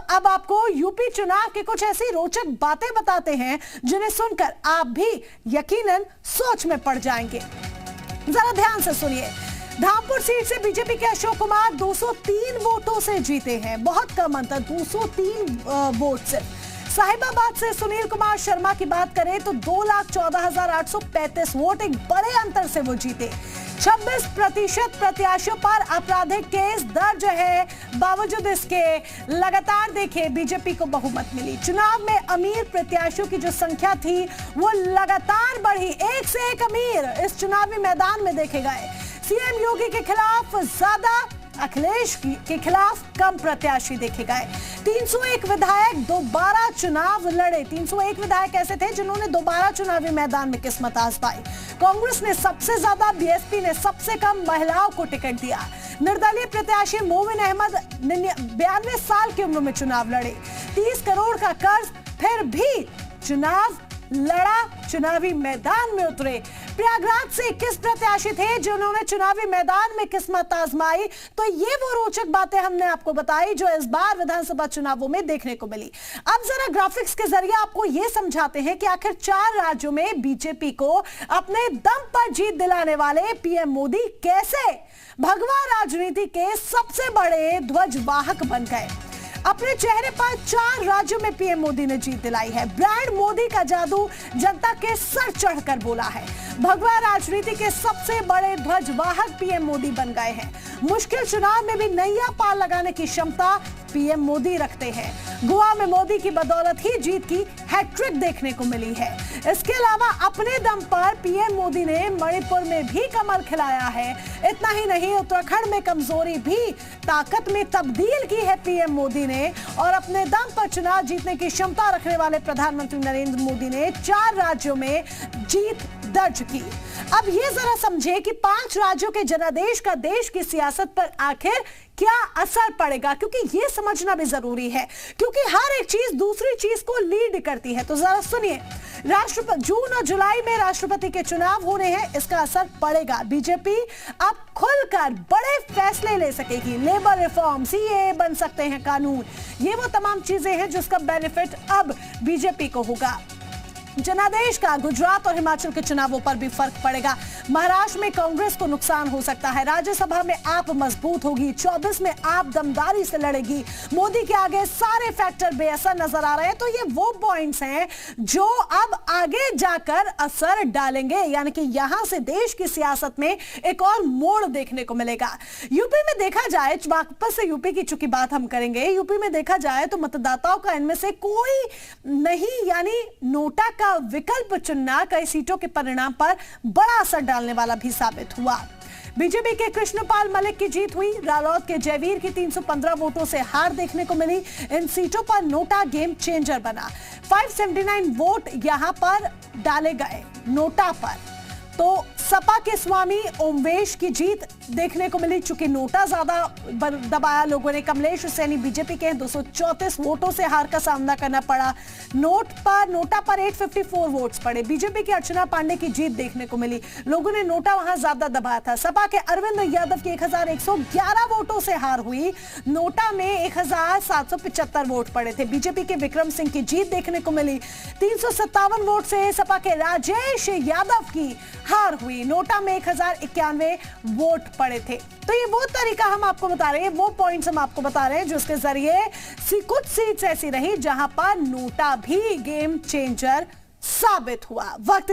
अब आपको यूपी चुनाव के कुछ ऐसी रोचक बातें बताते हैं जिन्हें सुनकर आप भी यकीनन सोच में पड़ जाएंगे। जरा ध्यान से सुनिए। धामपुर सीट से बीजेपी के अशोक कुमार 203 वोटों से जीते हैं। बहुत कम अंतर, 203 वोट से। साहिबाबाद से सुनील कुमार शर्मा की बात करें तो 2,14,835 वोट, एक बड़े अंतर से वो जीते। 26% प्रत्याशियों पर आपराधिक केस दर्ज है। बावजूद इसके लगातार देखिए बीजेपी को बहुमत मिली। चुनाव में अमीर प्रत्याशियों की जो संख्या थी वो लगातार बढ़ी। एक से एक अमीर इस चुनावी मैदान में देखे गए। सीएम योगी के खिलाफ ज्यादा, अखिलेश के खिलाफ कम प्रत्याशी देखे गए। 301 विधायक दोबारा चुनाव लड़े। 301 विधायक ऐसे थे जिन्होंने दोबारा चुनावी मैदान में किस्मत आजमाई। कांग्रेस ने सबसे ज्यादा, बीएसपी ने सबसे कम महिलाओं को टिकट दिया। निर्दलीय प्रत्याशी मोमिन अहमद 92 साल की उम्र में चुनाव लड़े। 30 करोड़ का कर्ज, फिर भी चुनाव लड़ा, चुनावी मैदान में उतरे। प्रयागराज से 21 प्रत्याशी थे जिन्होंने चुनावी मैदान में किस्मत आजमाई। तो ये वो रोचक बातें हमने आपको बताई जो इस बार विधानसभा चुनावों में देखने को मिली। अब जरा ग्राफिक्स के जरिए आपको ये समझाते हैं कि आखिर 4 राज्यों में बीजेपी को अपने दम पर जीत दिलाने वाले पीएम मोदी कैसे भगवा राजनीति के सबसे बड़े ध्वजवाहक बन गए। अपने चेहरे पर 4 राज्यों में पीएम मोदी ने जीत दिलाई है। ब्रांड मोदी का जादू जनता के सर चढ़कर बोला है। भगवा राजनीति के सबसे बड़े ध्वजवाहक पीएम मोदी बन गए हैं। मुश्किल चुनाव में भी नैया पार लगाने की क्षमता पीएम मोदी रखते हैं। गोवा में मोदी की बदौलत ही जीत की हैट्रिक देखने को मिली है। इसके अलावा अपने दम पर पीएम मोदी ने मणिपुर में भी कमल खिलाया है। इतना ही नहीं, उत्तराखंड में कमजोरी भी ताकत में तब्दील की है पीएम मोदी ने। और अपने दम पर चुनाव जीतने की क्षमता रखने वाले प्रधानमंत्री नरेंद्र मोदी ने 4 राज्यों में जीत दर्ज की। अब ये जरा समझे कि 5 राज्यों के जनादेश का देश की सियासत पर आखिर क्या असर पड़ेगा, क्योंकि ये समझना भी जरूरी है, क्योंकि हर एक चीज दूसरी चीज को लीड करती है। तो जरा सुनिए, जून और जुलाई में राष्ट्रपति के चुनाव हो रहे हैं, इसका असर पड़ेगा। बीजेपी अब खुलकर बड़े फैसले ले सकेगी। लेबर रिफॉर्म, सीएए बन सकते हैं कानून, ये वो तमाम चीजें हैं जिसका बेनिफिट अब बीजेपी को होगा। जनादेश का गुजरात और हिमाचल के चुनावों पर भी फर्क पड़ेगा। महाराष्ट्र में कांग्रेस को नुकसान हो सकता है। राज्यसभा में आप मजबूत होगी। 24 में आप दमदारी से लड़ेगी। मोदी के आगे सारे फैक्टर बेअसर नजर आ रहे हैं। तो ये वो पॉइंट्स हैं जो अब आगे जाकर असर डालेंगे, यानी कि यहां से देश की सियासत में एक और मोड़ देखने को मिलेगा। यूपी में देखा जाए, वापस से यूपी की चूंकि बात हम करेंगे, यूपी में देखा जाए तो मतदाताओं का इनमें से कोई नहीं, यानी नोटा का विकल्प चुनना कई सीटों के परिणाम पर बड़ा असर डालने वाला भी साबित हुआ। बीजेपी के कृष्णपाल मलिक की जीत हुई। रालोद के जयवीर की 315 वोटों से हार देखने को मिली। इन सीटों पर नोटा गेम चेंजर बना। 579 वोट यहां पर डाले गए नोटा पर। तो सपा के स्वामी ओमवेश की जीत देखने को मिली, चूंकि नोटा ज्यादा दबाया लोगों ने। कमलेश सैनी बीजेपी के 234 वोटों से हार का सामना करना पड़ा। नोटा पर 854 वोट्स पड़े। बीजेपी की अर्चना पांडे की जीत देखने को मिली, लोगों ने नोटा वहां ज्यादा दबाया था। सपा के अरविंद यादव की 1111 वोटों से हार हुई। नोटा में 1775 वोट पड़े थे। बीजेपी के विक्रम सिंह की जीत देखने को मिली। 357 वोट से सपा के राजेश यादव की हार हुई। नोटा में 1091 वोट पड़े थे। तो ये वो तरीका हम आपको बता रहे हैं, वो पॉइंट्स हम आपको बता रहे हैं जिसके जरिए कुछ सीट्स ऐसी रही जहां पर नोटा भी गेम चेंजर साबित हुआ। वक्त